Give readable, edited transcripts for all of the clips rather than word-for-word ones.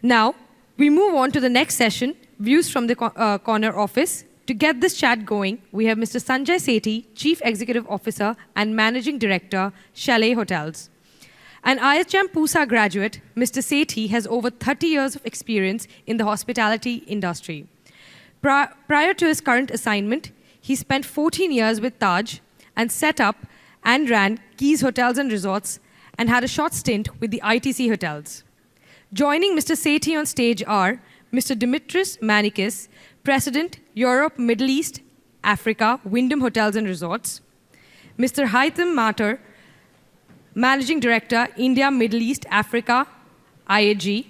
Now, we move on to the next session, Views from the Corner Office. To get this chat going, we have Mr. Sanjay Sethi, Chief Executive Officer and Managing Director, Chalet Hotels. An IHM PUSA graduate, Mr. Sethi has over 30 years of experience in the hospitality industry. Prior to his current assignment, he spent 14 years with Taj and set up and ran Keys Hotels and Resorts and had a short stint with the ITC Hotels. Joining Mr. Sethi on stage are Mr. Dimitris Manikis, President, Europe, Middle East, Africa, Wyndham Hotels and Resorts. Mr. Haitham Mattar, Managing Director, India, Middle East, Africa, IAG.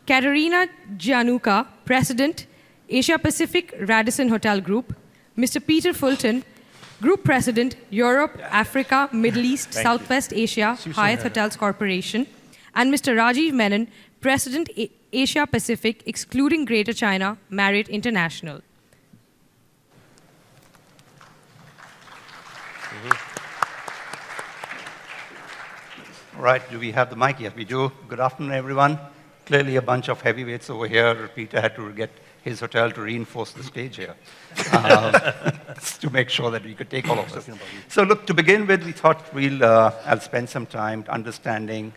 Katerina Giannouka, President, Asia Pacific, Radisson Hotel Group. Mr. Peter Fulton, Group President, Europe, Africa, Middle East, Southwest Asia, Hyatt Hotels Corporation. And Mr. Rajeev Menon, President, Asia Pacific, excluding Greater China, Marriott International. All right, do we have the mic? Yes, we do. Good afternoon, everyone. Clearly a bunch of heavyweights over here. Peter had to get his hotel to reinforce the stage here to make sure that we could take all of this. So look, to begin with, we thought I'll spend some time understanding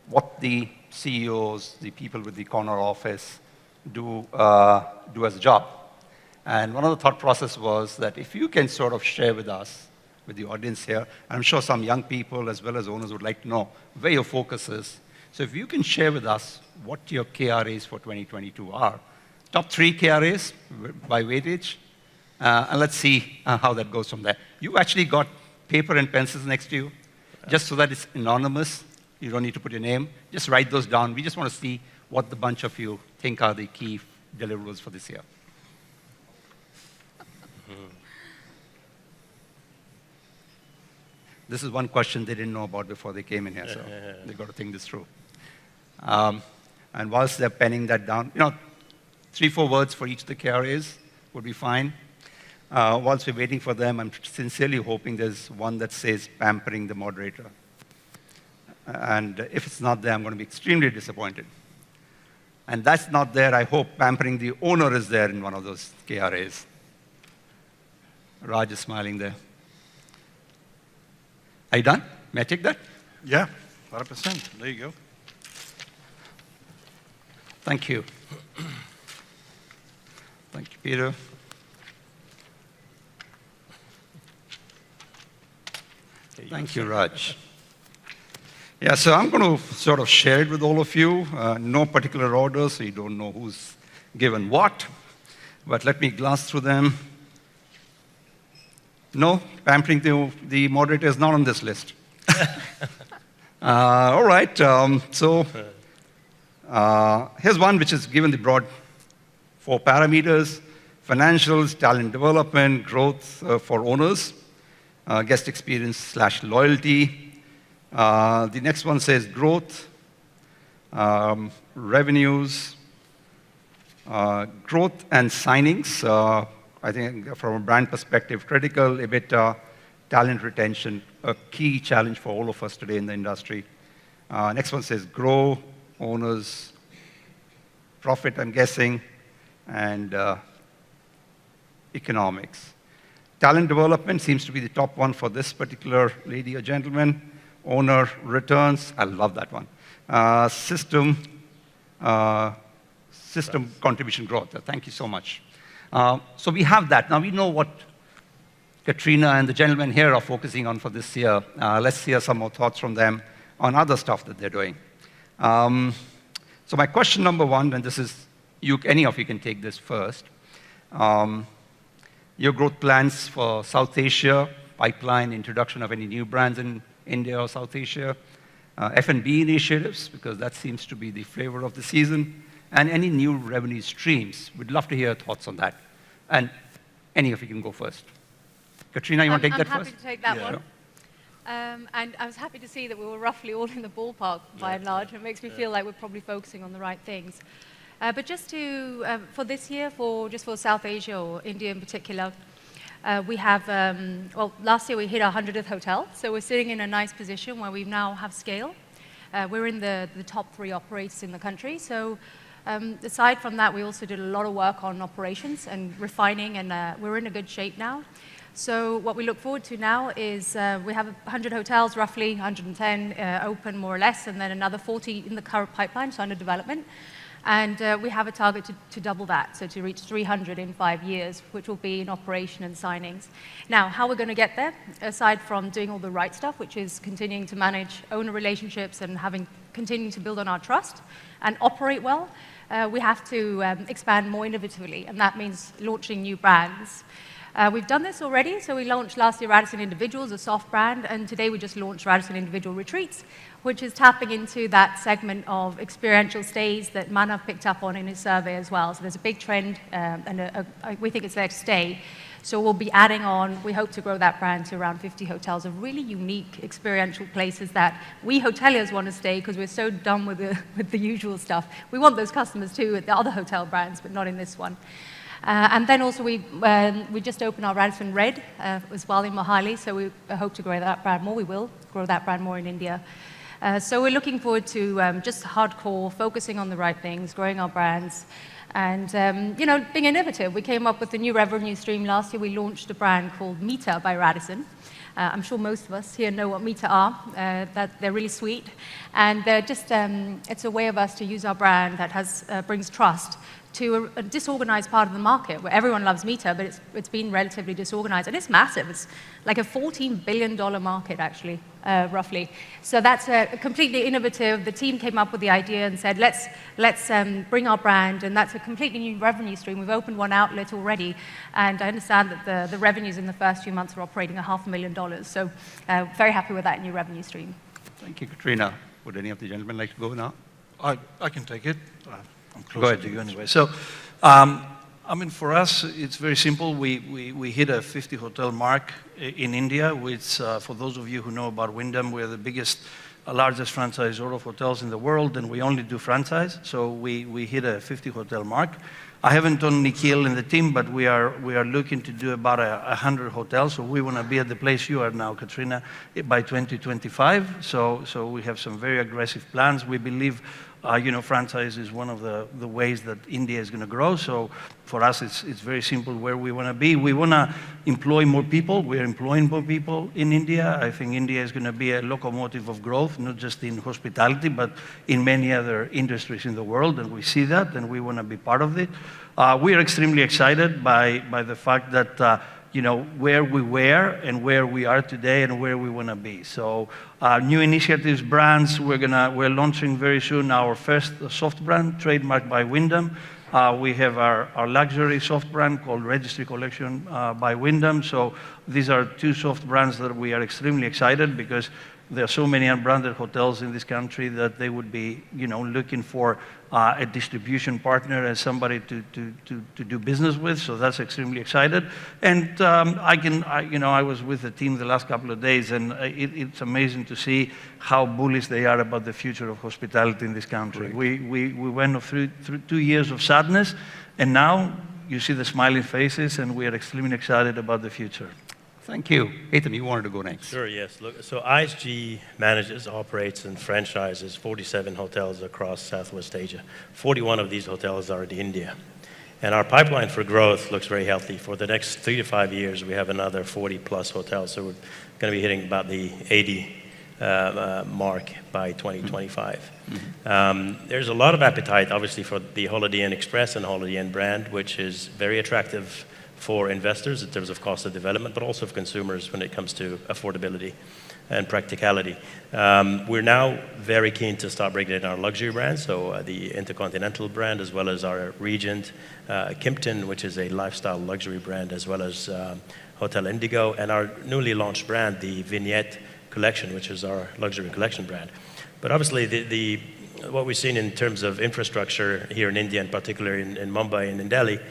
what the CEOs, the people with the corner office, do as a job. And one of the thought process was that if you can sort of share with us, with the audience here, I'm sure some young people as well as owners would like to know where your focus is. So if you can share with us what your KRAs for 2022 are, top 3 KRAs by weightage, and let's see how that goes from there. You actually got paper and pencils next to you, just so that it's anonymous. You don't need to put your name. Just write those down. We just want to see what the bunch of you think are the key deliverables for this year. This is one question they didn't know about before they came in here, so they've got to think this through. And whilst they're penning that down, 3, 4 words for each of the KRAs would be fine. Whilst we're waiting for them, I'm sincerely hoping there's one that says pampering the moderator. And if it's not there, I'm going to be extremely disappointed. And that's not there. I hope pampering the owner is there in one of those KRAs. Raj is smiling there. Are you done? May I take that? Yeah, 100%. There you go. Thank you. Thank you, Peter. Thank you, Raj. Yeah, so I'm going to sort of share it with all of you. No particular order, so you don't know who's given what. But let me glance through them. No, pampering the moderator is not on this list. All right, so here's one which is given the broad 4 parameters: financials, talent development, growth for owners, guest experience / loyalty. The next one says growth, revenues, growth and signings. I think from a brand perspective, critical, EBITDA, talent retention, a key challenge for all of us today in the industry. Next one says grow, owners, profit, I'm guessing, and economics. Talent development seems to be the top one for this particular lady or gentleman. Owner, returns, I love that one. System contribution growth. Thank you so much. So we have that. Now we know what Katerina and the gentlemen here are focusing on for this year. Let's hear some more thoughts from them on other stuff that they're doing. So my question number 1, and this is, any of you can take this first. Your growth plans for South Asia, pipeline, introduction of any new brands in India or South Asia, F&B initiatives, because that seems to be the flavor of the season, and any new revenue streams. We'd love to hear thoughts on that. And any of you can go first. Katerina, you want to take that first? I'm happy to take that one. And I was happy to see that we were roughly all in the ballpark by and large. It makes me feel like we're probably focusing on the right things. But just to, for this year, for South Asia or India in particular, we have, well, last year we hit our 100th hotel. So we're sitting in a nice position where we now have scale. We're in the top 3 operators in the country. So aside from that, we also did a lot of work on operations and refining, and we're in a good shape now. So what we look forward to now is we have 100 hotels, roughly 110 open more or less, and then another 40 in the current pipeline, so under development. And we have a target to double that, so to reach 300 in 5 years, which will be in operation and signings. Now, how we're going to get there, aside from doing all the right stuff, which is continuing to manage owner relationships and continuing to build on our trust and operate well, we have to expand more innovatively, and that means launching new brands. We've done this already, so we launched last year Radisson Individuals, a soft brand, and today we just launched Radisson Individual Retreats, which is tapping into that segment of experiential stays that Manan picked up on in his survey as well. So there's a big trend, and we think it's there to stay. So we'll be adding on, we hope to grow that brand to around 50 hotels of really unique experiential places that we hoteliers want to stay because we're so done with the usual stuff. We want those customers too at the other hotel brands, but not in this one. And then also we just opened our Radisson Red as well in Mohali, so we hope to grow that brand more. We will grow that brand more in India. So we're looking forward to just hardcore, focusing on the right things, growing our brands, and being innovative. We came up with a new revenue stream last year. We launched a brand called Meter by Radisson. I'm sure most of us here know what Meter are. That they're really sweet, and they're just it's a way of us to use our brand that brings trust to a disorganized part of the market where everyone loves Meter, but it's been relatively disorganized. And it's massive. It's like a $14 billion market, actually, roughly. So that's completely innovative. The team came up with the idea and said, let's bring our brand, and that's a completely new revenue stream. We've opened one outlet already, and I understand that the revenues in the first few months are operating $500,000. So very happy with that new revenue stream. Thank you, Katerina. Would any of the gentlemen like to go now? I can take it. I'm Go closer ahead. to you anyway. So, for us, it's very simple. We hit a 50 hotel mark in India, which, for those of you who know about Wyndham, we're the biggest, largest franchisor of hotels in the world, and we only do franchise. So we hit a 50 hotel mark. I haven't done Nikhil and the team, but we are looking to do about 100 hotels. So we want to be at the place you are now, Katerina, by 2025. So we have some very aggressive plans. We believe franchise is one of the ways that India is going to grow. So for us, it's very simple where we want to be. We want to employ more people. We're employing more people in India. I think India is going to be a locomotive of growth, not just in hospitality, but in many other industries in the world. And we see that, and we want to be part of it. We are extremely excited by the fact that where we were and where we are today and where we want to be. So new initiatives, brands, we're launching very soon our first soft brand, trademarked by Wyndham. We have our luxury soft brand called Registry Collection by Wyndham. So these are 2 soft brands that we are extremely excited because there are so many unbranded hotels in this country that they would be, looking for a distribution partner and somebody to do business with. So that's extremely excited. And I was with the team the last couple of days, and it's amazing to see how bullish they are about the future of hospitality in this country. Great. We went through 2 years of sadness, and now you see the smiling faces, and we are extremely excited about the future. Thank you. Haitham, you wanted to go next. Sure, yes. Look, so ISG manages, operates, and franchises 47 hotels across Southwest Asia. 41 of these hotels are in India. And our pipeline for growth looks very healthy. For the next 3 to 5 years, we have another 40-plus hotels. So we're going to be hitting about the 80 mark by 2025. Mm-hmm. There's a lot of appetite, obviously, for the Holiday Inn Express and Holiday Inn brand, which is very attractive for investors in terms of cost of development, but also for consumers when it comes to affordability and practicality. We're now very keen to start bringing in our luxury brands, so the Intercontinental brand, as well as our Regent, Kimpton, which is a lifestyle luxury brand, as well as Hotel Indigo, and our newly launched brand, the Vignette Collection, which is our luxury collection brand. But obviously, what we've seen in terms of infrastructure here in India, and particularly in Mumbai and in Delhi,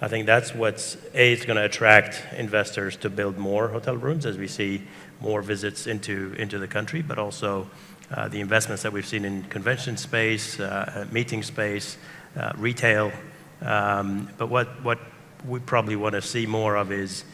I think that's what's going to attract investors to build more hotel rooms as we see more visits into the country, but also the investments that we've seen in convention space, meeting space, retail. But what we probably want to see more of is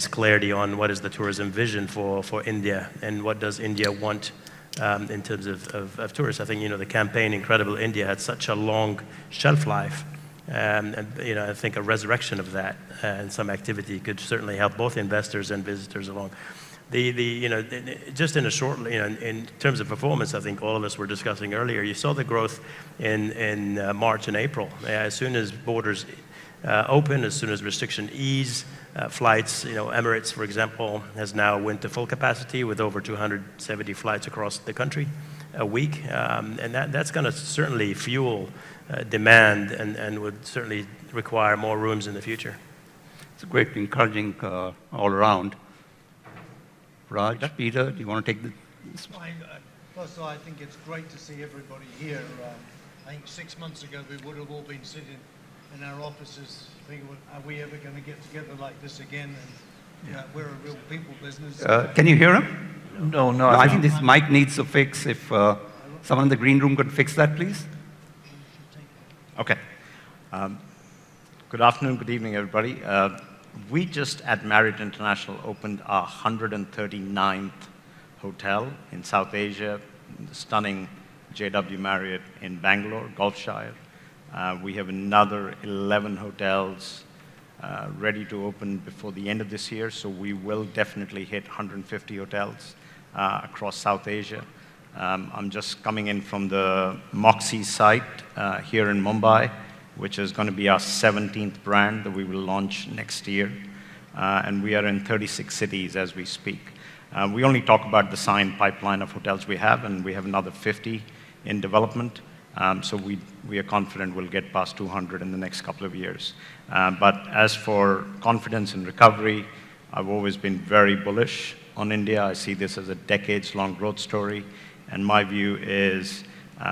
clarity on what is the tourism vision for India, and what does India want in terms of tourists. I think, the campaign Incredible India had such a long shelf life. And I think a resurrection of that and some activity could certainly help both investors and visitors along. Just in a short, in terms of performance, I think all of us were discussing earlier, you saw the growth in March and April. As soon as borders open, as soon as restriction ease, flights, Emirates, for example, has now went to full capacity with over 270 flights across the country a week. And that's going to certainly fuel demand and would certainly require more rooms in the future. It's great, encouraging all around. Raj, Peter, do you want to take this? First of all, I think it's great to see everybody here. I think 6 months ago we would have all been sitting in our offices thinking, are we ever going to get together like this again? And we're a real people business. Can you hear him? No. I think this mic needs to fix. If someone in the green room could fix that, please. Okay. Good afternoon, good evening, everybody. We just at Marriott International opened our 139th hotel in South Asia, the stunning JW Marriott in Bangalore, Gulfshire. We have another 11 hotels ready to open before the end of this year, so we will definitely hit 150 hotels across South Asia. I'm just coming in from the Moxie site here in Mumbai, which is going to be our 17th brand that we will launch next year. And we are in 36 cities as we speak. We only talk about the signed pipeline of hotels we have, and we have another 50 in development. So we are confident we'll get past 200 in the next couple of years. But as for confidence and recovery, I've always been very bullish on India. I see this as a decades-long growth story. And my view is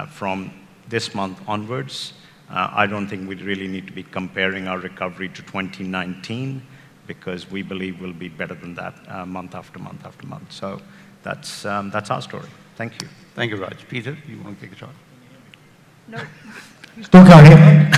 from this month onwards, I don't think we really need to be comparing our recovery to 2019 because we believe we'll be better than that month after month after month. So that's our story. Thank you. Thank you, Raj. Peter, you want to take a shot? No. Still can't hear me.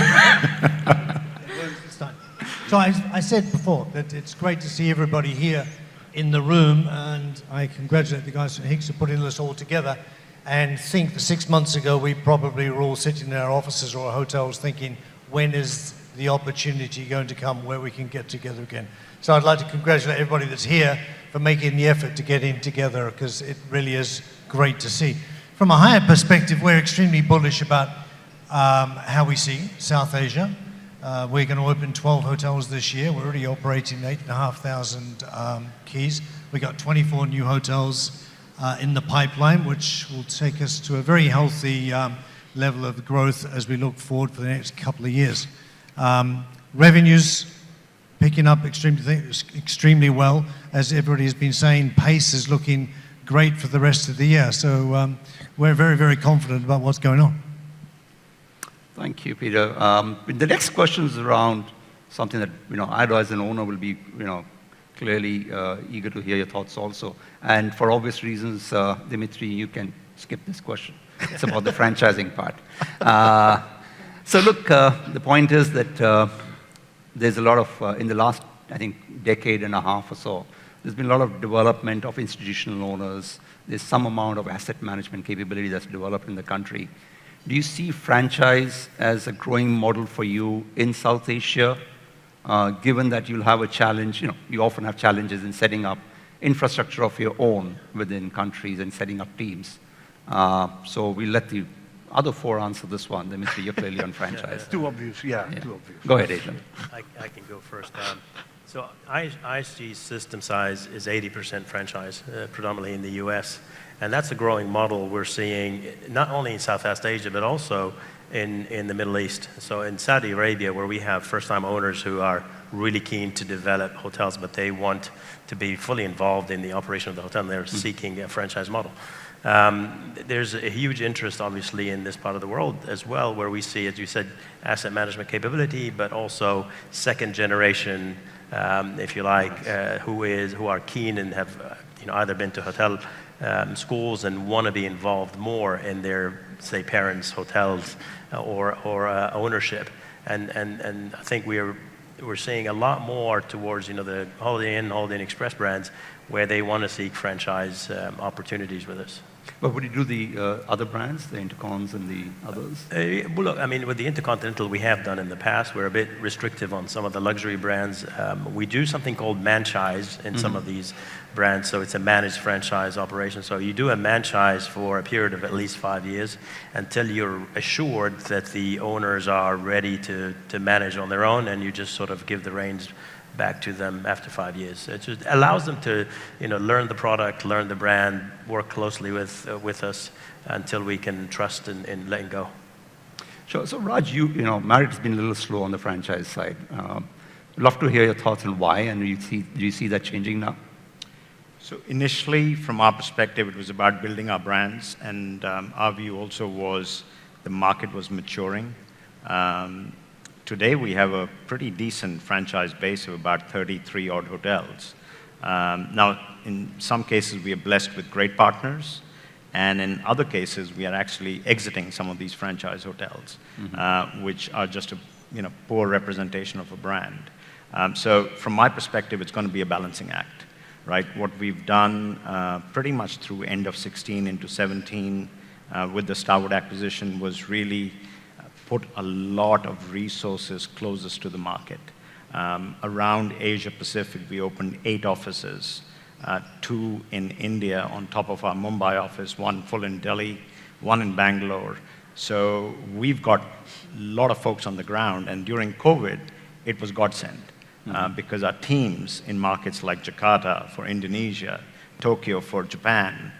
So I said before that it's great to see everybody here in the room, and I congratulate the guys from HICSA for putting this all together. And think that 6 months ago, we probably were all sitting in our offices or our hotels thinking, when is the opportunity going to come where we can get together again? So I'd like to congratulate everybody that's here for making the effort to get in together, because it really is great to see. From a Hyatt perspective, we're extremely bullish about how we see South Asia. We're going to open 12 hotels this year. We're already operating 8,500 keys. We got 24 new hotels in the pipeline, which will take us to a very healthy level of growth as we look forward for the next couple of years. Revenues picking up extremely well. As everybody has been saying, pace is looking great for the rest of the year. So we're very, very confident about what's going on. Thank you, Peter. The next question is around something that I, as an owner, will be clearly eager to hear your thoughts also. And for obvious reasons, Dimitri, you can skip this question. It's about the franchising part. So look, the point is that there's a lot of, in the last, I think, decade and a half or so, there's been a lot of development of institutional owners. There's some amount of asset management capability that's developed in the country. Do you see franchise as a growing model for you in South Asia, given that you'll have a challenge? You often have challenges in setting up infrastructure of your own within countries and setting up teams. So we'll let the other four answer this one. Dimitri, you're clearly on franchise. Too obvious, too obvious. Go ahead, Haitham. I can go first. So IHG's system size is 80% franchise, predominantly in the US. And that's a growing model we're seeing not only in Southeast Asia, but also in the Middle East. So in Saudi Arabia, where we have first-time owners who are really keen to develop hotels, but they want to be fully involved in the operation of the hotel, and they're seeking a franchise model. There's a huge interest, obviously, in this part of the world as well, where we see, as you said, asset management capability, but also second generation, if you like, who are keen and have either been to hotel schools and want to be involved more in their, say, parents' hotels or ownership. And I think we're seeing a lot more towards the Holiday Inn, Holiday Inn Express brands, where they want to seek franchise opportunities with us. But would you do the other brands, the Intercons and the others? Well, look, I mean, with the Intercontinental, we have done in the past. We're a bit restrictive on some of the luxury brands. We do something called franchise in some of these brands, so it's a managed franchise operation. So you do a franchise for a period of at least 5 years until you're assured that the owners are ready to manage on their own, and you just sort of give the reins back to them after 5 years. It just allows them to, learn the product, learn the brand, work closely with us until we can trust in letting go. Sure. So Raj, Marriott has been a little slow on the franchise side. Love to hear your thoughts on why, and do you see that changing now? So initially, from our perspective, it was about building our brands, and our view also was the market was maturing. Today, we have a pretty decent franchise base of about 33 odd hotels. Now, in some cases, we are blessed with great partners, and in other cases, we are actually exiting some of these franchise hotels, which are just a poor representation of a brand. So from my perspective, it's going to be a balancing act, right? What we've done pretty much through end of 16 into 17 with the Starwood acquisition was really put a lot of resources closest to the market. Around Asia Pacific, we opened 8 offices, 2 in India on top of our Mumbai office, 1 full in Delhi, 1 in Bangalore. So we've got a lot of folks on the ground, and during COVID, it was godsend because our teams in markets like Jakarta for Indonesia, Tokyo for Japan,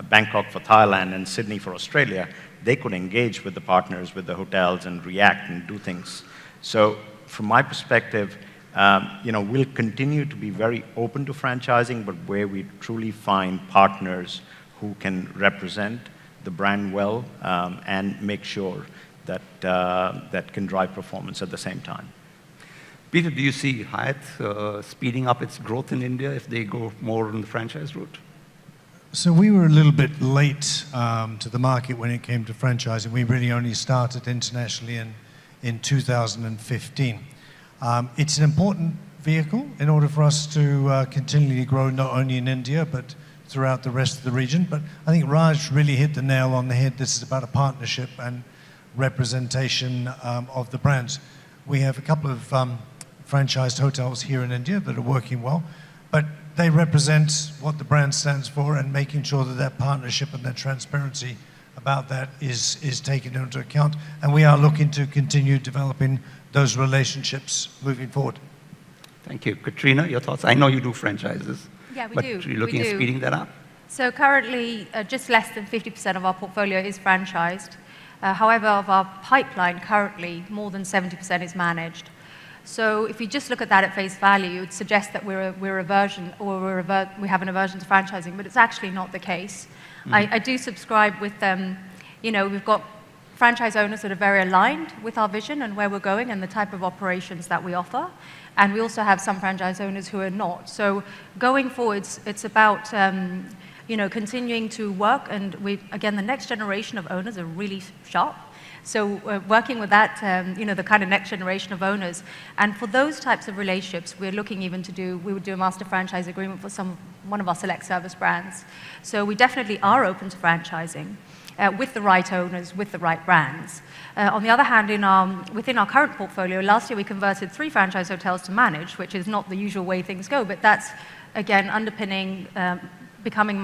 Bangkok for Thailand, and Sydney for Australia, they could engage with the partners, with the hotels, and react and do things. So from my perspective, we'll continue to be very open to franchising, but where we truly find partners who can represent the brand well and make sure that that can drive performance at the same time. Peter, do you see Hyatt speeding up its growth in India if they go more on the franchise route? So we were a little bit late to the market when it came to franchising. We really only started internationally in 2015. It's an important vehicle in order for us to continually grow not only in India but throughout the rest of the region. But I think Raj really hit the nail on the head. This is about a partnership and representation of the brands. We have a couple of franchised hotels here in India that are working well, but they represent what the brand stands for, and making sure that that partnership and that transparency about that is taken into account. And we are looking to continue developing those relationships moving forward. Thank you. Katerina, your thoughts? I know you do franchises. Yeah, we but do. Are you looking at speeding that up? So currently, just less than 50% of our portfolio is franchised. However, of our pipeline currently, more than 70% is managed. So if you just look at that at face value, it would suggest that we have an aversion to franchising, but it's actually not the case. I do subscribe with them. We've got franchise owners that are very aligned with our vision and where we're going and the type of operations that we offer. And we also have some franchise owners who are not. So going forwards, it's about continuing to work, and again, the next generation of owners are really sharp. So working with that, the kind of next generation of owners. And for those types of relationships, we would do a master franchise agreement for one of our select service brands. So we definitely are open to franchising with the right owners, with the right brands. On the other hand, within our current portfolio, last year we converted 3 franchise hotels to managed, which is not the usual way things go, but that's, again, underpinning becoming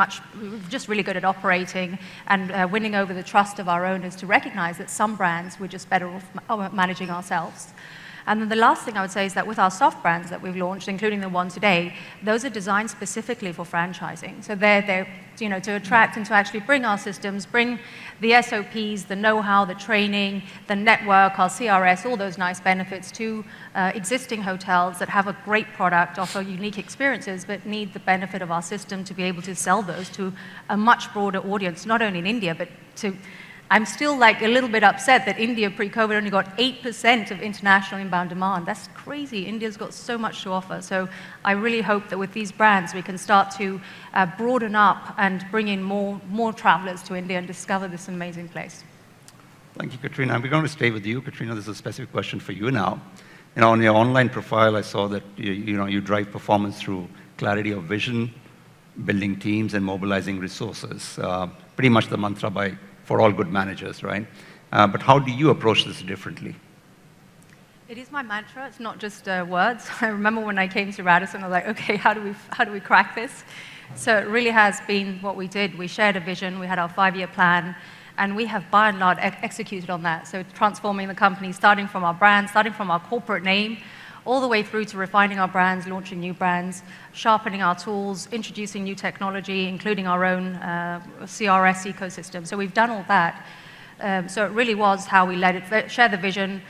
just really good at operating and winning over the trust of our owners to recognize that some brands we're just better off managing ourselves. And then the last thing I would say is that with our soft brands that we've launched, including the one today, those are designed specifically for franchising. So they're to attract and to actually bring our systems, bring the SOPs, the know-how, the training, the network, our CRS, all those nice benefits to existing hotels that have a great product, offer unique experiences, but need the benefit of our system to be able to sell those to a much broader audience, not only in India, but I'm still a little bit upset that India pre-COVID only got 8% of international inbound demand. That's crazy. India's got so much to offer. So I really hope that with these brands, we can start to broaden up and bring in more travelers to India and discover this amazing place. Thank you, Katerina. We're going to stay with you. Katerina, this is a specific question for you now. On your online profile, I saw that you drive performance through clarity of vision, building teams, and mobilizing resources. pretty much the mantra for all good managers, right? But how do you approach this differently? It is my mantra. It's not just words. I remember when I came to Radisson, I was like, okay, how do we crack this? So it really has been what we did. We shared a vision. We had our 5-year plan. And we have, by and large, executed on that. So transforming the company, starting from our brand, starting from our corporate name, all the way through to refining our brands, launching new brands, sharpening our tools, introducing new technology, including our own CRS ecosystem. So we've done all that. So it really was how we led it, share the vision,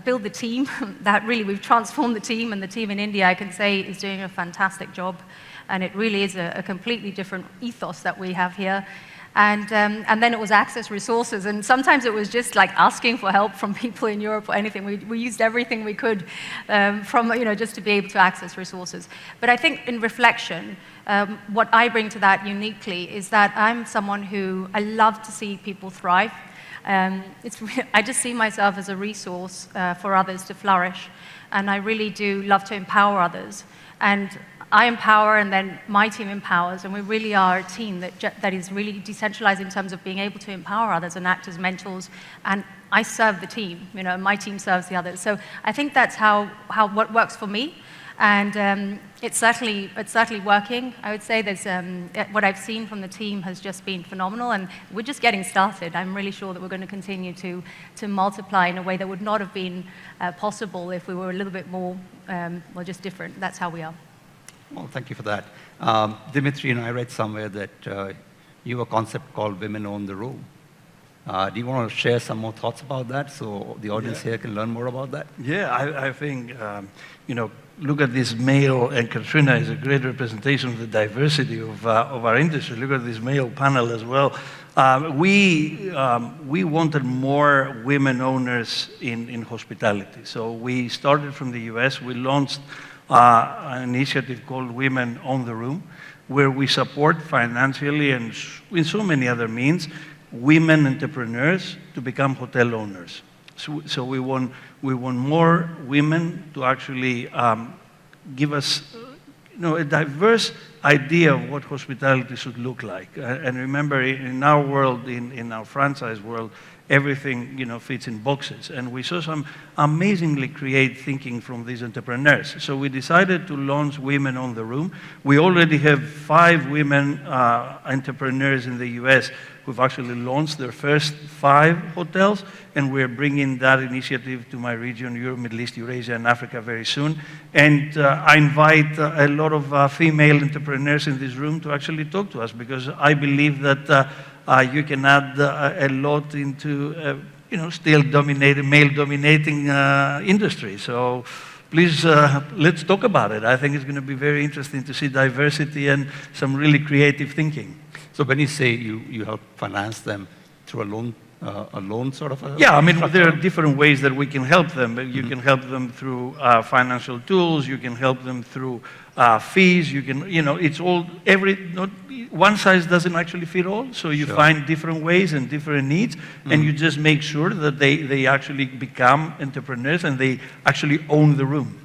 build the team. That really, we've transformed the team, and the team in India, I can say, is doing a fantastic job. And it really is a completely different ethos that we have here. And then it was access resources, and sometimes it was just like asking for help from people in Europe or anything. We used everything we could just to be able to access resources. But I think in reflection, what I bring to that uniquely is that I'm someone who, I love to see people thrive. I just see myself as a resource for others to flourish, and I really do love to empower others. And I empower, and then my team empowers, and we really are a team that is really decentralized in terms of being able to empower others and act as mentors. And I serve the team, my team serves the others. So I think that's what works for me, and it's certainly working. I would say there's what I've seen from the team has just been phenomenal, and we're just getting started. I'm really sure that we're going to continue to multiply in a way that would not have been possible if we were a little bit more, just different. That's how we are. Well, thank you for that. Dimitri, I read somewhere that you have a concept called Women Own the Room. Do you want to share some more thoughts about that so the audience here can learn more about that? Yeah, I think, look at this male, and Katerina is a great representation of the diversity of our industry. Look at this male panel as well. We wanted more women owners in hospitality. So we started from the US. We launched an initiative called Women Own the Room, where we support financially and in so many other means women entrepreneurs to become hotel owners. So we want more women to actually give us a diverse idea of what hospitality should look like. And remember, in our world, in our franchise world, everything fits in boxes. And we saw some amazingly creative thinking from these entrepreneurs. So we decided to launch Women Own the Room. We already have 5 women entrepreneurs in the US who've actually launched their first 5 hotels, and we're bringing that initiative to my region, Europe, Middle East, Eurasia, and Africa very soon. And I invite a lot of female entrepreneurs in this room to actually talk to us, because I believe that you can add a lot into, still male-dominating industry. So please, let's talk about it. I think it's going to be very interesting to see diversity and some really creative thinking. So when you say you help finance them through a loan sort of a... Yeah, I mean, there are different ways that we can help them. You can help them through financial tools. You can help them through fees. You can, it's all, one size doesn't actually fit all. So you find different ways and different needs, and you just make sure that they actually become entrepreneurs and they actually own the room.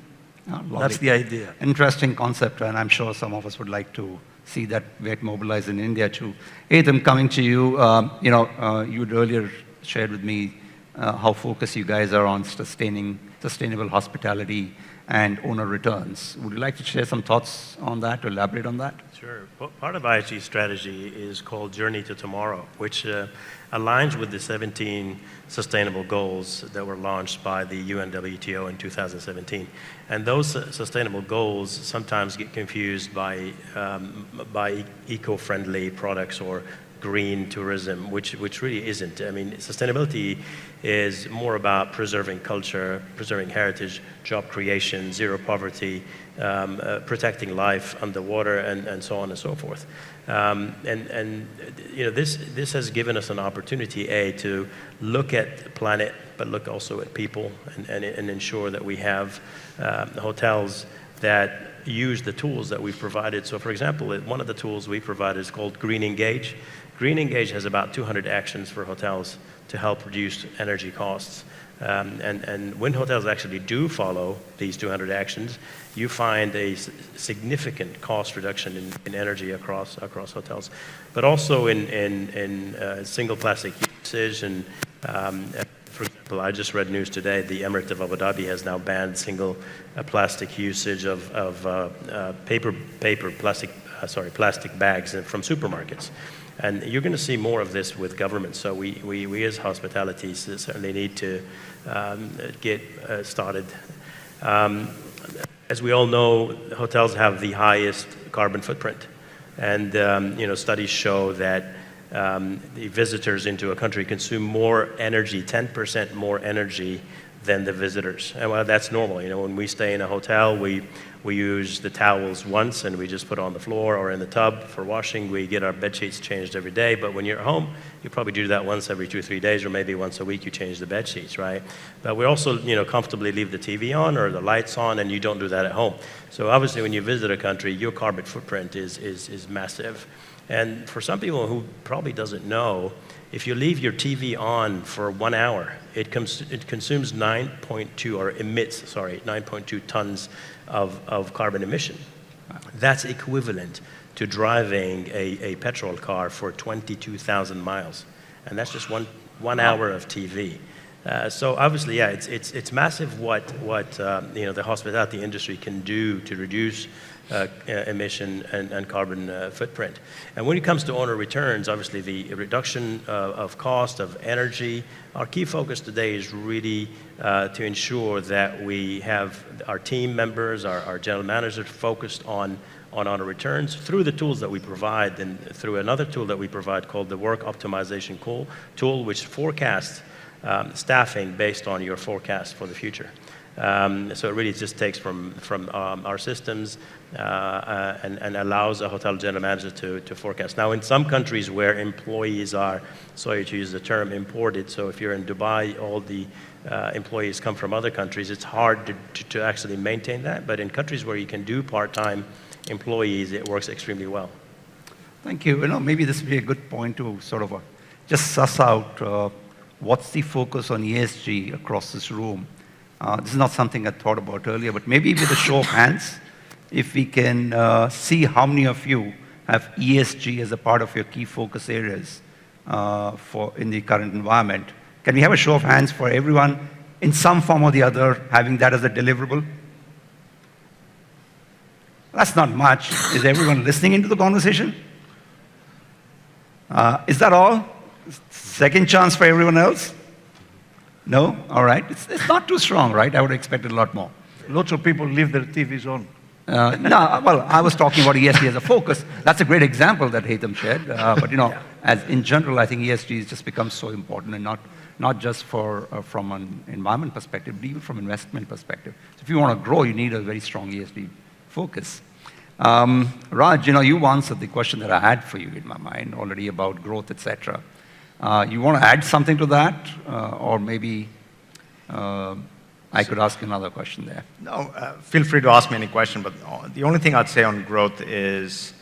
That's the idea. Interesting concept, and I'm sure some of us would like to see that get mobilized in India too. Haitham, coming to you, you'd earlier shared with me how focused you guys are on sustainable hospitality and owner returns. Would you like to share some thoughts on that, to elaborate on that? Sure. Part of IHG's strategy is called Journey to Tomorrow, which aligns with the 17 sustainable goals that were launched by the UNWTO in 2017. And those sustainable goals sometimes get confused by eco-friendly products or green tourism, which really isn't. I mean, sustainability is more about preserving culture, preserving heritage, job creation, zero poverty, protecting life underwater, and so on and so forth. This has given us an opportunity, to look at the planet, but look also at people, and ensure that we have hotels that use the tools that we've provided. So for example, one of the tools we provide is called Green Engage. Green Engage has about 200 actions for hotels to help reduce energy costs. And when hotels actually do follow these 200 actions, you find a significant cost reduction in energy across hotels, but also in single plastic usage. And for example, I just read news today, the Emirate of Abu Dhabi has now banned single plastic usage of plastic bags from supermarkets. And you're going to see more of this with government. So we as hospitality certainly need to get started. As we all know, hotels have the highest carbon footprint. And studies show that the visitors into a country consume more energy, 10% more energy than the visitors. And well, that's normal. When we stay in a hotel, we use the towels once and we just put on the floor or in the tub for washing. We get our bed sheets changed every day. But when you're at home, you probably do that once every 2 or 3 days, or maybe once a week you change the bed sheets, right? But we also, comfortably leave the TV on or the lights on, and you don't do that at home. So obviously, when you visit a country, your carbon footprint is massive. And for some people who probably doesn't know, if you leave your TV on for 1 hour, it consumes 9.2 tons of carbon emission. That's equivalent to driving a petrol car for 22,000 miles. And that's just one hour of TV. So obviously, yeah, it's massive what the hospitality industry can do to reduce emission and carbon footprint. And when it comes to owner returns, obviously the reduction of cost of energy, our key focus today is really to ensure that we have our team members, our general managers focused on owner returns through the tools that we provide, and through another tool that we provide called the Work Optimization tool, which forecasts staffing based on your forecast for the future. So it really just takes from our systems and allows a hotel general manager to forecast. Now, in some countries where employees are, sorry to use the term, imported, so if you're in Dubai, all the employees come from other countries, it's hard to actually maintain that. But in countries where you can do part-time employees, it works extremely well. Thank you. Maybe this would be a good point to sort of just suss out what's the focus on ESG across this room. This is not something I thought about earlier, but maybe with a show of hands, if we can see how many of you have ESG as a part of your key focus areas in the current environment. Can we have a show of hands for everyone in some form or the other having that as a deliverable? That's not much. Is everyone listening into the conversation? Is that all? Second chance for everyone else? No? All right. It's not too strong, right? I would have expected a lot more. Lots of people leave their TVs on. No, well, I was talking about ESG as a focus. That's a great example that Haitham shared. But as in general, I think ESG has just become so important, and not just from an environment perspective, but even from investment perspective. So if you want to grow, you need a very strong ESG focus. Raj, you answered the question that I had for you in my mind already about growth, etc. You want to add something to that, or maybe I could ask another question there. No, feel free to ask me any question, but the only thing I'd say on growth is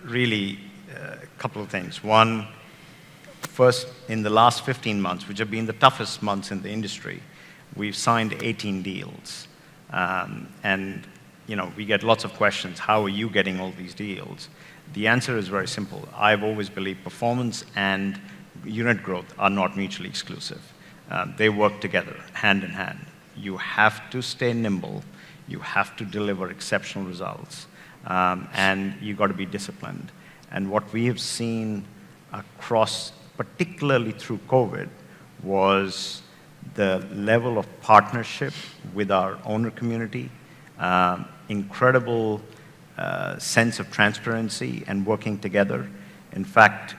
really a couple of things. One, first, in the last 15 months, which have been the toughest months in the industry, we've signed 18 deals. And we get lots of questions, how are you getting all these deals? The answer is very simple. I've always believed performance and unit growth are not mutually exclusive. They work together, hand in hand. You have to stay nimble. You have to deliver exceptional results. And you've got to be disciplined. And what we have seen across, particularly through COVID, was the level of partnership with our owner community, incredible sense of transparency and working together. In fact,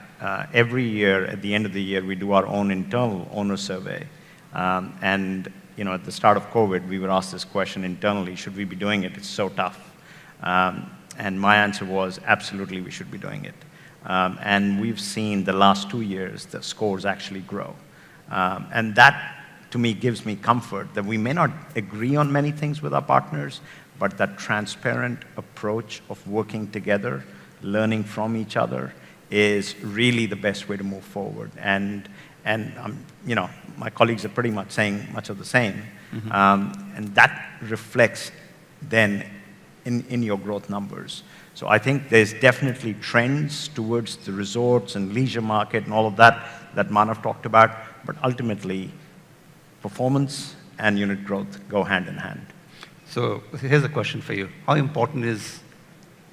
every year, at the end of the year, we do our own internal owner survey. And at the start of COVID, we were asked this question internally, should we be doing it? It's so tough. And my answer was, absolutely, we should be doing it. And we've seen the last 2 years, the scores actually grow. And that, to me, gives me comfort that we may not agree on many things with our partners, but that transparent approach of working together, learning from each other, is really the best way to move forward. And my colleagues are pretty much saying much of the same. And that reflects then in your growth numbers. So I think there's definitely trends towards the resorts and leisure market and all of that Manav talked about, but ultimately performance and unit growth go hand in hand. So here's a question for you. How important is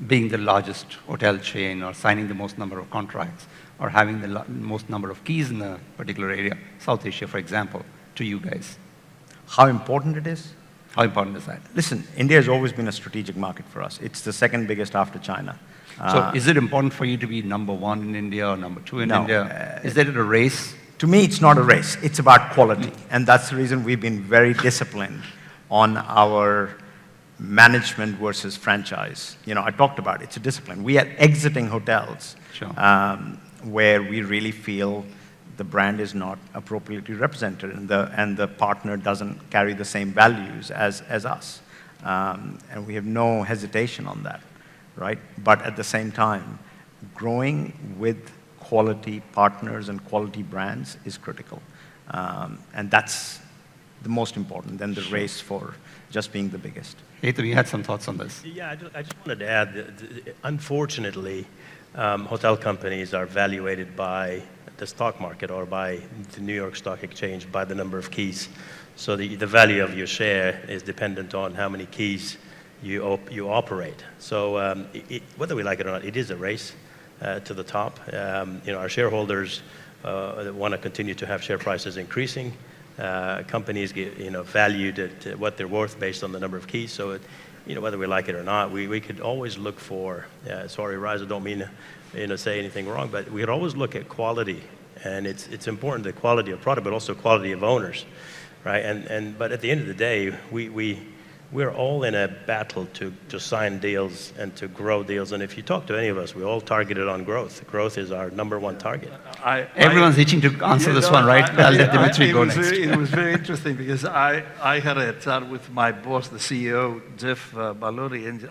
being the largest hotel chain or signing the most number of contracts or having the most number of keys in a particular area, South Asia, for example, to you guys? How important it is? How important is that? Listen, India has always been a strategic market for us. It's the second biggest after China. So is it important for you to be number one in India or number two in India? Is there a race? To me, it's not a race. It's about quality. And that's the reason we've been very disciplined on our management versus franchise. I talked about it. It's a discipline. We are exiting hotels where we really feel the brand is not appropriately represented and the partner doesn't carry the same values as us. And we have no hesitation on that, right? But at the same time, growing with quality partners and quality brands is critical. And that's the most important than the race for just being the biggest. Haitham, you had some thoughts on this. Yeah, I just wanted to add that, unfortunately, hotel companies are evaluated by the stock market or by the New York Stock Exchange by the number of keys. So the value of your share is dependent on how many keys you operate. So whether we like it or not, it is a race to the top. Our shareholders want to continue to have share prices increasing. Companies get valued at what they're worth based on the number of keys. So whether we like it or not, we could always look for. Sorry, Rise, I don't mean to say anything wrong, but we could always look at quality, and it's important, the quality of product, but also quality of owners, right? But at the end of the day, we're all in a battle to sign deals and to grow deals. And if you talk to any of us, we're all targeted on growth. Growth is our number one target. Everyone's itching to answer this one, right? I'll let Dimitris go next. It was very interesting because I had a chat with my boss, the CEO, Jeff Balori, and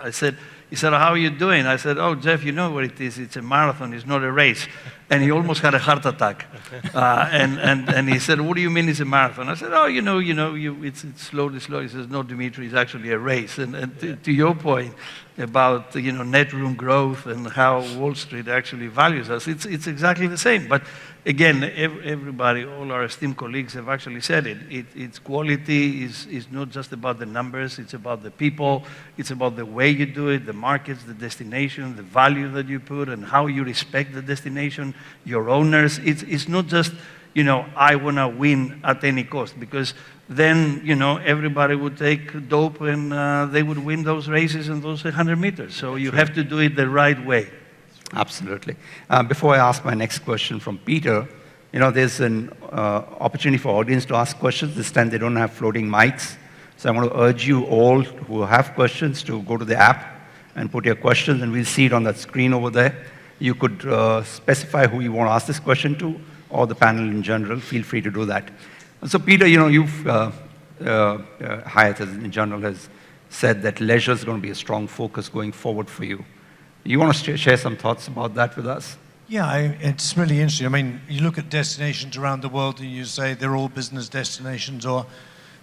he said, how are you doing? I said, oh, Jeff, you know what it is. It's a marathon. It's not a race. And he almost had a heart attack. And he said, what do you mean it's a marathon? I said, oh, it's slowly. He says, no, Dimitri, it's actually a race. And to your point about, net room growth and how Wall Street actually values us, it's exactly the same. But again, everybody, all our esteemed colleagues have actually said it. It's quality is not just about the numbers. It's about the people. It's about the way you do it, the markets, the destination, the value that you put, and how you respect the destination, your owners. It's not just, I want to win at any cost, because then, everybody would take dope and they would win those races and those 100 meters. So you have to do it the right way. Absolutely. Before I ask my next question from Peter, there's an opportunity for audience to ask questions. This time they don't have floating mics. So I want to urge you all who have questions to go to the app and put your questions, and we'll see it on that screen over there. You could specify who you want to ask this question to, or the panel in general. Feel free to do that. So Peter, Hyatt in general has said that leisure is going to be a strong focus going forward for you. You want to share some thoughts about that with us? Yeah, it's really interesting. I mean, you look at destinations around the world and you say they're all business destinations, or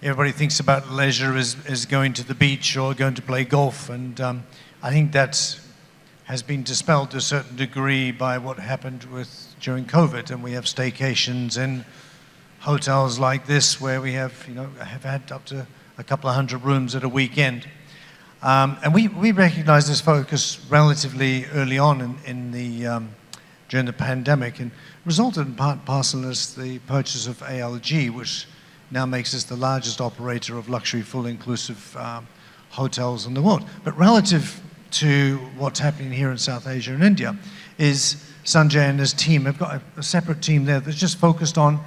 everybody thinks about leisure as going to the beach or going to play golf. And I think that has been dispelled to a certain degree by what happened during COVID. And we have staycations in hotels like this where we have had up to a couple of hundred rooms at a weekend. And we recognized this focus relatively early on during the pandemic, and resulted in part and parcel as the purchase of ALG, which now makes us the largest operator of luxury full-inclusive hotels in the world. But relative to what's happening here in South Asia and India is Sanjay and his team have got a separate team there that's just focused on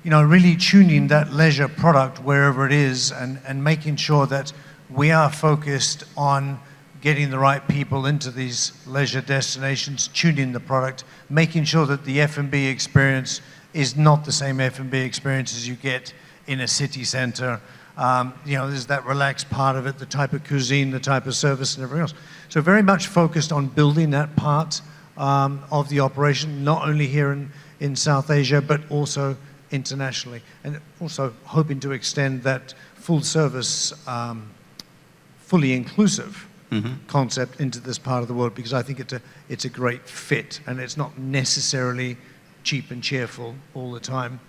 really tuning that leisure product wherever it is, and making sure that we are focused on getting the right people into these leisure destinations, tuning the product, making sure that the F&B experience is not the same F&B experience as you get in a city center. There's that relaxed part of it, the type of cuisine, the type of service, and everything else. So very much focused on building that part of the operation, not only here in South Asia, but also internationally, and also hoping to extend that full service, fully inclusive concept into this part of the world, because I think it's a great fit, and it's not necessarily cheap and cheerful all the time.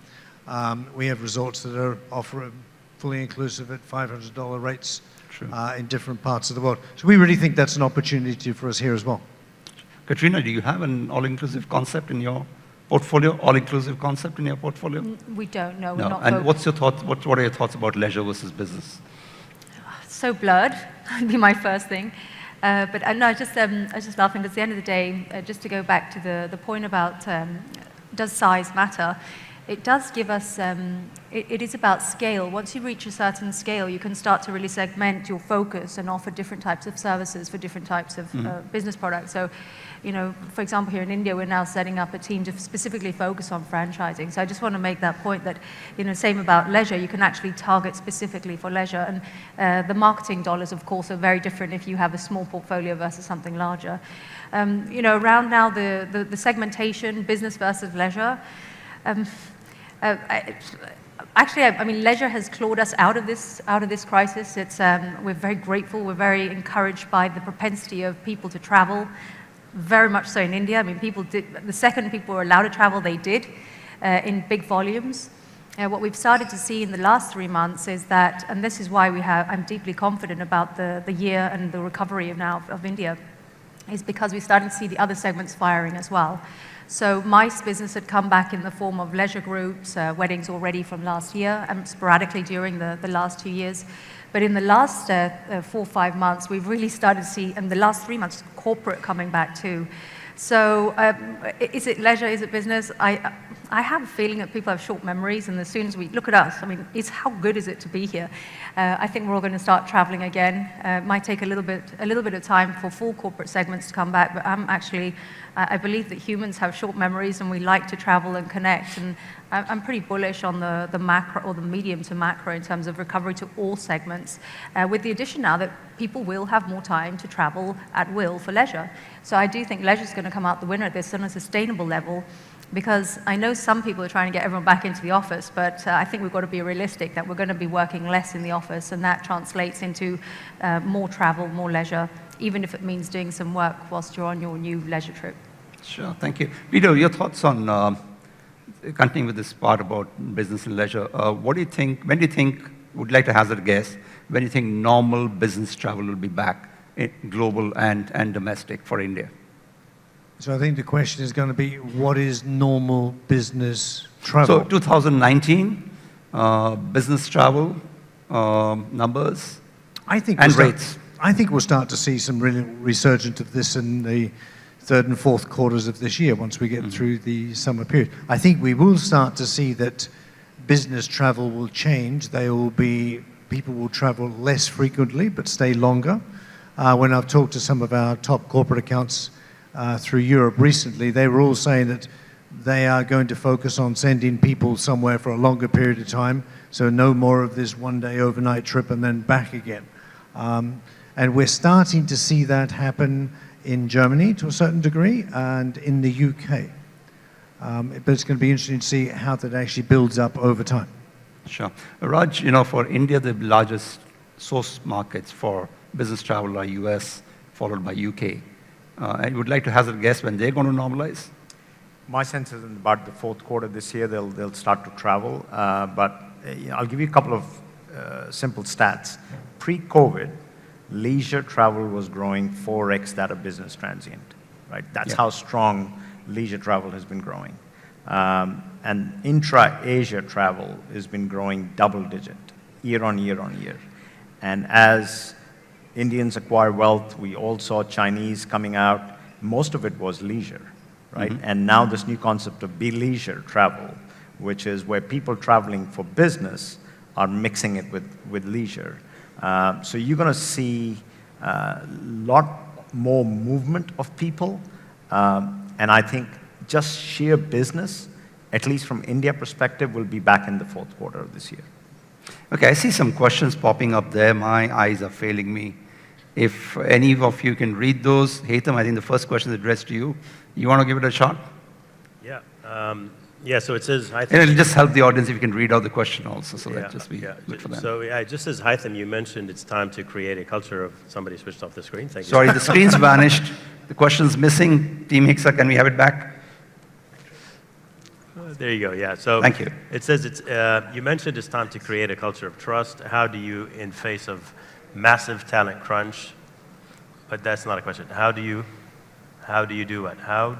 We have resorts that are offering fully inclusive at $500 rates in different parts of the world. So we really think that's an opportunity for us here as well. Katerina, do you have an all-inclusive concept in your portfolio? All-inclusive concept in your portfolio? We don't, no. No. We're not And what's your thought? What are your thoughts about leisure versus business? So blurred would be my first thing. But no, I was just laughing because at the end of the day, just to go back to the point about does size matter, it does give us, it is about scale. Once you reach a certain scale, you can start to really segment your focus and offer different types of services for different types of business products. So, for example, here in India, we're now setting up a team to specifically focus on franchising. So I just want to make that point that, same about leisure, you can actually target specifically for leisure. And the marketing dollars, of course, are very different if you have a small portfolio versus something larger. Around now, the segmentation, business versus leisure, actually, I mean, leisure has clawed us out of this crisis. We're very grateful. We're very encouraged by the propensity of people to travel. Very much so in India. I mean, the second people were allowed to travel, they did in big volumes. What we've started to see in the last 3 months is that, and this is why I'm deeply confident about the year and the recovery of India, is because we're starting to see the other segments firing as well. So MICE business had come back in the form of leisure groups, weddings already from last year, and sporadically during the last 2 years. But in the last 4 or 5 months, we've really started to see, and the last 3 months, corporate coming back too. So is it leisure, is it business? I have a feeling that people have short memories, and as soon as we look at us, I mean, how good is it to be here? I think we're all going to start traveling again. It might take a little bit of time for full corporate segments to come back, but I believe that humans have short memories and we like to travel and connect. And I'm pretty bullish on the macro or the medium to macro in terms of recovery to all segments, with the addition now that people will have more time to travel at will for leisure. So I do think leisure is going to come out the winner at this on a sustainable level, because I know some people are trying to get everyone back into the office, but I think we've got to be realistic that we're going to be working less in the office, and that translates into more travel, more leisure, even if it means doing some work whilst you're on your new leisure trip. Sure, thank you. Peter, your thoughts on continuing with this part about business and leisure. What do you think, when do you think, would like to hazard a guess, when do you think normal business travel will be back, global and domestic for India? So I think the question is going to be, what is normal business travel? So 2019, business travel numbers and rates. I think we'll start to see some really resurgence of this in the third and fourth quarters of this year once we get through the summer period. I think we will start to see that business travel will change. People will travel less frequently but stay longer. When I've talked to some of our top corporate accounts through Europe recently, they were all saying that they are going to focus on sending people somewhere for a longer period of time, so no more of this one-day overnight trip and then back again. And we're starting to see that happen in Germany to a certain degree and in the UK. But it's going to be interesting to see how that actually builds up over time. Sure. Raj, for India, the largest source markets for business travel are US, followed by UK. And you would like to hazard a guess when they're going to normalize? My sense is in about the fourth quarter this year, they'll start to travel. But I'll give you a couple of simple stats. Pre-COVID, leisure travel was growing 4x that of business transient, right? That's how strong leisure travel has been growing. And intra-Asia travel has been growing double-digit, year on year on year. And as Indians acquire wealth, we all saw Chinese coming out. Most of it was leisure, right? And now this new concept of be-leisure travel, which is where people traveling for business are mixing it with leisure. So you're going to see a lot more movement of people. And I think just sheer business, at least from India perspective, will be back in the fourth quarter of this year. Okay, I see some questions popping up there. My eyes are failing me. If any of you can read those, Haitham, I think the first question is addressed to you. You want to give it a shot? Yeah. Yeah, so it says, And it'll just help the audience if you can read out the question also, so that just be good for them. So yeah, it just says, Haitham, you mentioned it's time to create a culture of, somebody switched off the screen, thank you. Sorry, the screen's vanished. The question's missing. Team HICSA, can we have it back? There you go, yeah. So thank you. It says, you mentioned it's time to create a culture of trust. How do you, in face of massive talent crunch, but that's not a question. How do you do what? How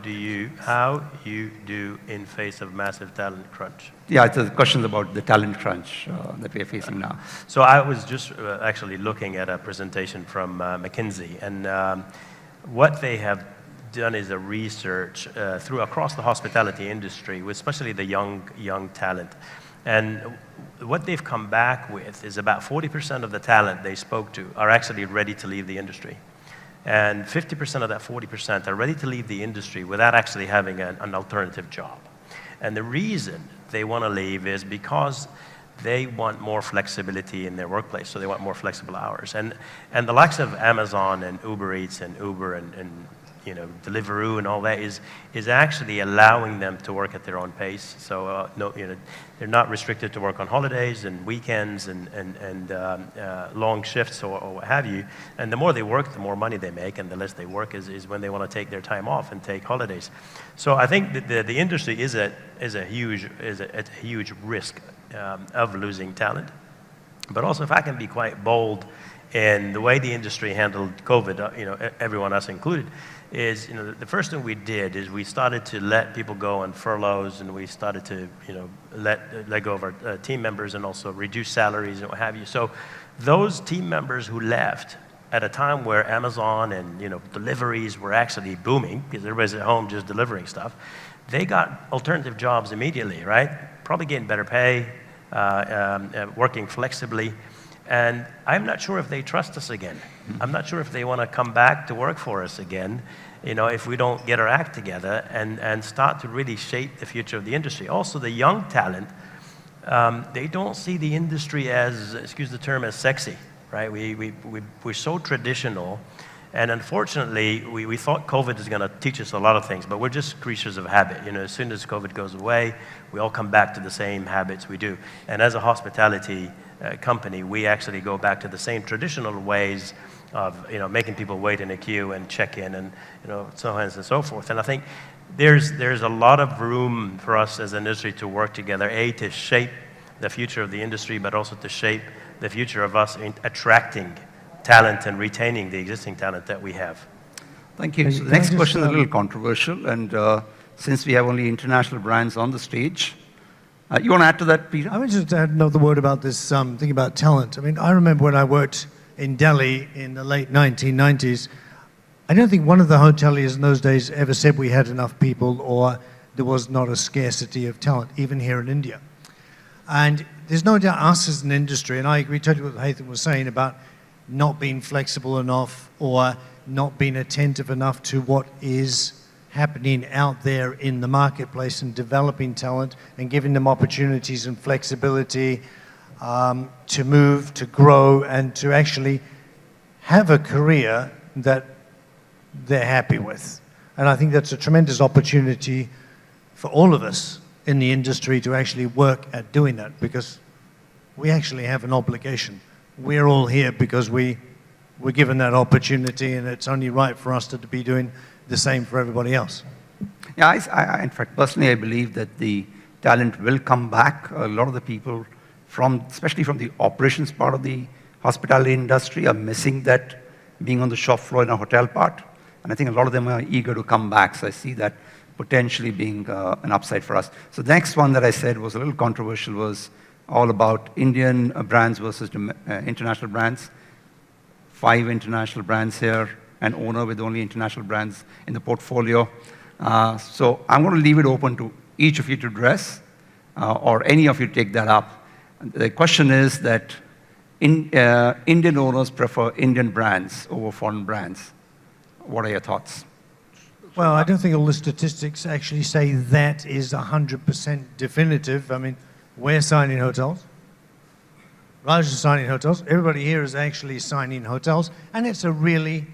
you do in face of massive talent crunch? Yeah, it's a question about the talent crunch that we are facing now. So I was just actually looking at a presentation from McKinsey, and what they have done is a research across the hospitality industry, especially the young talent. And what they've come back with is about 40% of the talent they spoke to are actually ready to leave the industry. And 50% of that 40% are ready to leave the industry without actually having an alternative job. And the reason they want to leave is because they want more flexibility in their workplace, so they want more flexible hours. And the likes of Amazon and Uber Eats and Uber and Deliveroo and all that is actually allowing them to work at their own pace. So they're not restricted to work on holidays and weekends and long shifts or what have you. And the more they work, the more money they make, and the less they work is when they want to take their time off and take holidays. So I think that the industry is at a huge risk of losing talent. But also, if I can be quite bold in the way the industry handled COVID, everyone, us included, is the first thing we did is we started to let people go on furloughs, and we started to let go of our team members and also reduce salaries and what have you. So those team members who left at a time where Amazon and deliveries were actually booming because everybody's at home just delivering stuff, they got alternative jobs immediately, right? Probably getting better pay, working flexibly. And I'm not sure if they trust us again. I'm not sure if they want to come back to work for us again, if we don't get our act together and start to really shape the future of the industry. Also, the young talent, they don't see the industry as, excuse the term, as sexy, right? We're so traditional. And unfortunately, we thought COVID is going to teach us a lot of things, but we're just creatures of habit. As soon as COVID goes away, we all come back to the same habits we do. And as a hospitality company, we actually go back to the same traditional ways of making people wait in a queue and check in and so on and so forth. And I think there's a lot of room for us as an industry to work together, to shape the future of the industry, but also to shape the future of us in attracting talent and retaining the existing talent that we have. Thank you. So the next question is a little controversial, and since we have only international brands on the stage, you want to add to that, Peter? I want to just add another word about this thing about talent. I mean, I remember when I worked in Delhi in the late 1990s, I don't think one of the hoteliers in those days ever said we had enough people or there was not a scarcity of talent, even here in India. And there's no doubt us as an industry, and I agree totally with what Haitham was saying about not being flexible enough or not being attentive enough to what is happening out there in the marketplace and developing talent and giving them opportunities and flexibility to move, to grow, and to actually have a career that they're happy with. And I think that's a tremendous opportunity for all of us in the industry to actually work at doing that, because we actually have an obligation. We're all here because we were given that opportunity, and it's only right for us to be doing the same for everybody else. Yeah, I in fact, personally, I believe that the talent will come back. A lot of the people, especially from the operations part of the hospitality industry, are missing that being on the shop floor in a hotel part. And I think a lot of them are eager to come back. So I see that potentially being an upside for us. So the next one that I said was a little controversial, was all about Indian brands versus international brands. 5 international brands here, an owner with only international brands in the portfolio. So I'm going to leave it open to each of you to address, or any of you take that up. The question is that Indian owners prefer Indian brands over foreign brands. What are your thoughts? Well, I don't think all the statistics actually say that is 100% definitive. I mean, we're signing hotels. Raj is signing hotels. Everybody here is actually signing hotels, and it's a really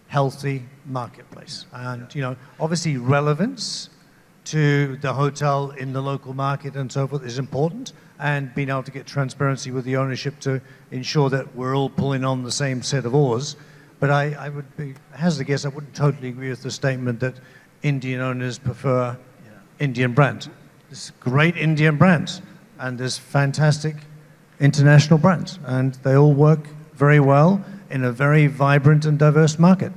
healthy marketplace. And, you know, obviously relevance to the hotel in the local market and so forth is important, and being able to get transparency with the ownership to ensure that we're all pulling on the same set of oars. But I would be, hazard a guess, I wouldn't totally agree with the statement that Indian owners prefer Indian brands. There's great Indian brands, and there's fantastic international brands, and they all work very well in a very vibrant and diverse market.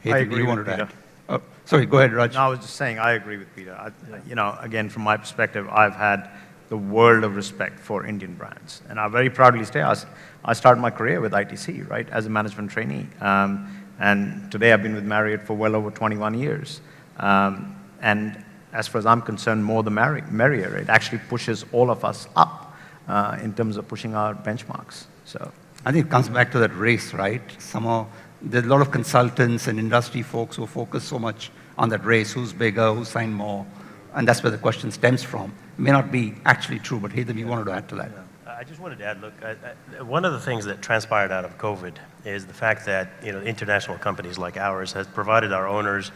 I agree with Peter. Oh, sorry, go ahead, Raj. No, I was just saying I agree with Peter. You know, again, from my perspective, I've had the world of respect for Indian brands. And I very proudly say I started my career with ITC, right, as a management trainee. And today I've been with Marriott for well over 21 years. And as far as I'm concerned, more the merrier. It actually pushes all of us up in terms of pushing our benchmarks. So I think it comes back to that race, right? Somehow there's a lot of consultants and industry folks who focus so much on that race, who's bigger, who signed more, and that's where the question stems from. It may not be actually true, but Haitham, you wanted to add to that. I just wanted to add, look, one of the things that transpired out of COVID is the fact that, you know, international companies like ours has provided our owners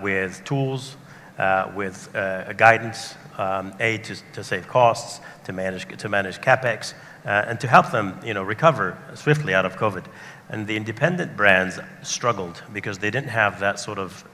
with tools, with guidance, to save costs, to manage capex, and to help them, you know, recover swiftly out of COVID. And the independent brands struggled because they didn't have that sort of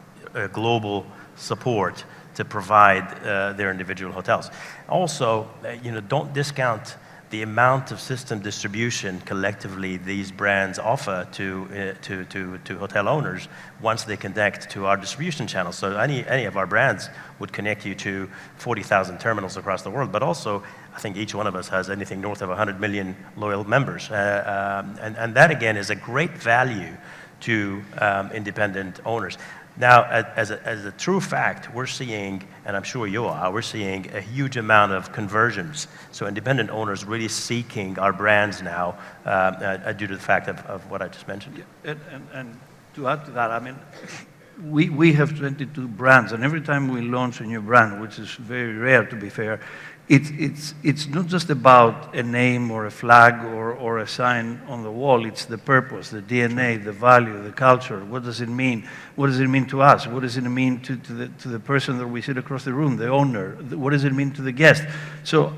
global support to provide their individual hotels. Also, you know, don't discount the amount of system distribution collectively these brands offer to hotel owners once they connect to our distribution channels. So any of our brands would connect you to 40,000 terminals across the world, but also I think each one of us has anything north of 100 million loyal members. And that again is a great value to independent owners. Now, as a true fact, we're seeing, and I'm sure you are, we're seeing a huge amount of conversions. So independent owners really seeking our brands now due to the fact of what I just mentioned. And to add to that, I mean, we have 22 brands, and every time we launch a new brand, which is very rare to be fair, it's not just about a name or a flag or a sign on the wall. It's the purpose, the DNA, the value, the culture. What does it mean? What does it mean to us? What does it mean to the person that we sit across the room, the owner? What does it mean to the guest? So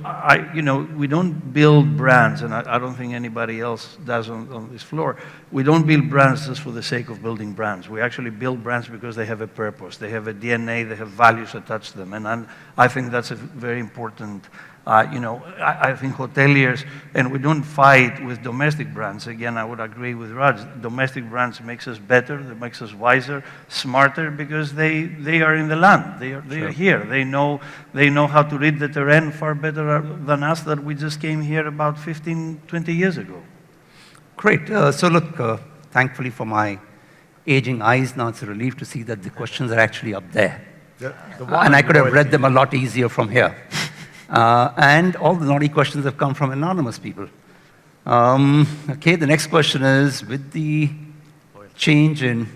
you know, we don't build brands, and I don't think anybody else does on this floor. We don't build brands just for the sake of building brands. We actually build brands because they have a purpose, they have a DNA, they have values attached to them, and I think that's a very important. You know, I think hoteliers, and we don't fight with domestic brands. Again, I would agree with Raj. Domestic brands makes us better, that makes us wiser, smarter, because they are in the land. They are here. They know how to read the terrain far better than us that we just came here about 15, 20 years ago. Great. So look, thankfully for my aging eyes now, it's a relief to see that the questions are actually up there. And I could have read them a lot easier from here. And all the naughty questions have come from anonymous people. Okay, the next question is, with the change in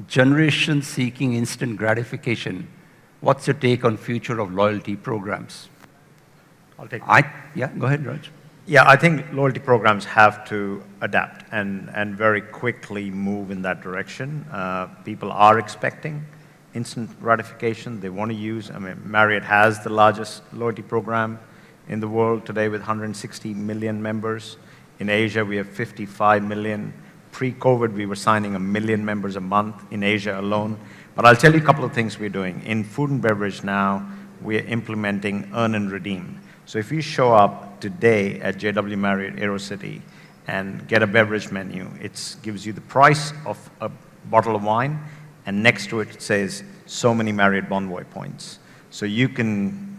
generation seeking instant gratification, what's your take on future of loyalty programs? I'll take Yeah, go ahead, Raj. Yeah, I think loyalty programs have to adapt and very quickly move in that direction. People are expecting instant gratification. They want to use, I mean, Marriott has the largest loyalty program in the world today with 160 million members. In Asia, we have 55 million. Pre-COVID, we were signing 1 million members a month in Asia alone. But I'll tell you a couple of things we're doing. In food and beverage now, we're implementing earn and redeem. So if you show up today at JW Marriott AeroCity and get a beverage menu, it gives you the price of a bottle of wine, and next to it says, so many Marriott Bonvoy points. So you can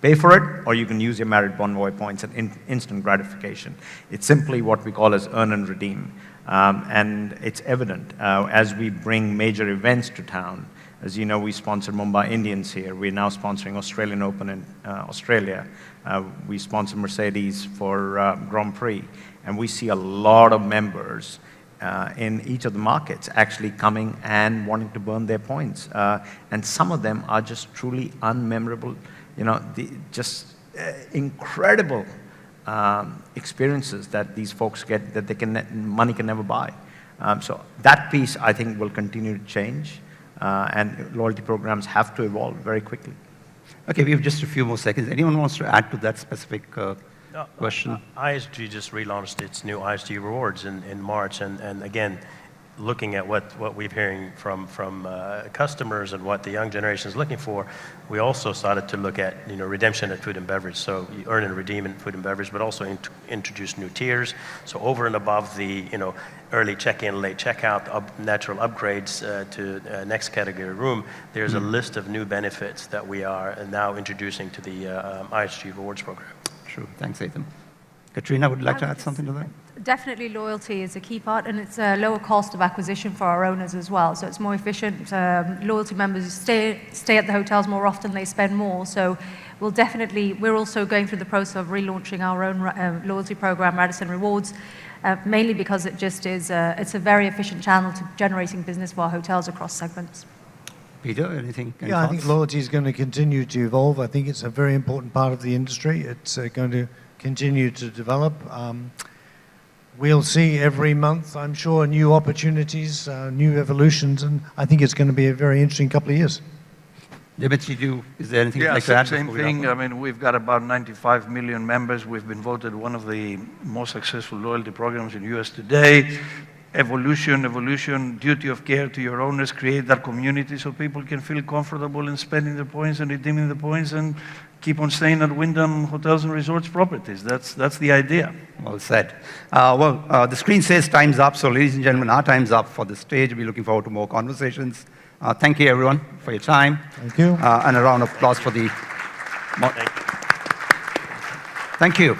pay for it, or you can use your Marriott Bonvoy points at instant gratification. It's simply what we call as earn and redeem. And it's evident as we bring major events to town. As you know, we sponsor Mumbai Indians here. We're now sponsoring Australian Open in Australia. We sponsor Mercedes for Grand Prix. And we see a lot of members in each of the markets actually coming and wanting to burn their points. And some of them are just truly unmemorable, you know, just incredible experiences that these folks get that money can never buy. So that piece, I think, will continue to change, and loyalty programs have to evolve very quickly. Okay, we have just a few more seconds. Anyone wants to add to that specific question? ISG just relaunched its new ISG Rewards in March, and again, looking at what we're hearing from customers and what the young generation is looking for, we also started to look at redemption at food and beverage. So you earn and redeem in food and beverage, but also introduce new tiers. So over and above the early check-in, late checkout, natural upgrades to next category room, there's a list of new benefits that we are now introducing to the ISG Rewards program. True. Thanks, Haitham. Katerina, would you like to add something to that? Definitely loyalty is a key part, and it's a lower cost of acquisition for our owners as well. So it's more efficient. Loyalty members stay at the hotels more often, they spend more. So we're also going through the process of relaunching our own loyalty program, Radisson Rewards, mainly because it just is, it's a very efficient channel to generating business for our hotels across segments. Peter, anything? Yeah, I think loyalty is going to continue to evolve. I think it's a very important part of the industry. It's going to continue to develop. We'll see every month, I'm sure, new opportunities, new evolutions, and I think it's going to be a very interesting couple of years. Dimitris, is there anything you'd like to add? Same thing. I mean, we've got about 95 million members. We've been voted one of the most successful loyalty programs in the US today. Evolution, duty of care to your owners, create that community so people can feel comfortable in spending their points and redeeming the points and keep on staying at Wyndham Hotels and Resorts properties. That's the idea. Well said. The screen says time's up, so ladies and gentlemen, our time's up for the stage. We're looking forward to more conversations. Thank you, everyone, for your time. Thank you. And a round of applause for the... Thank you.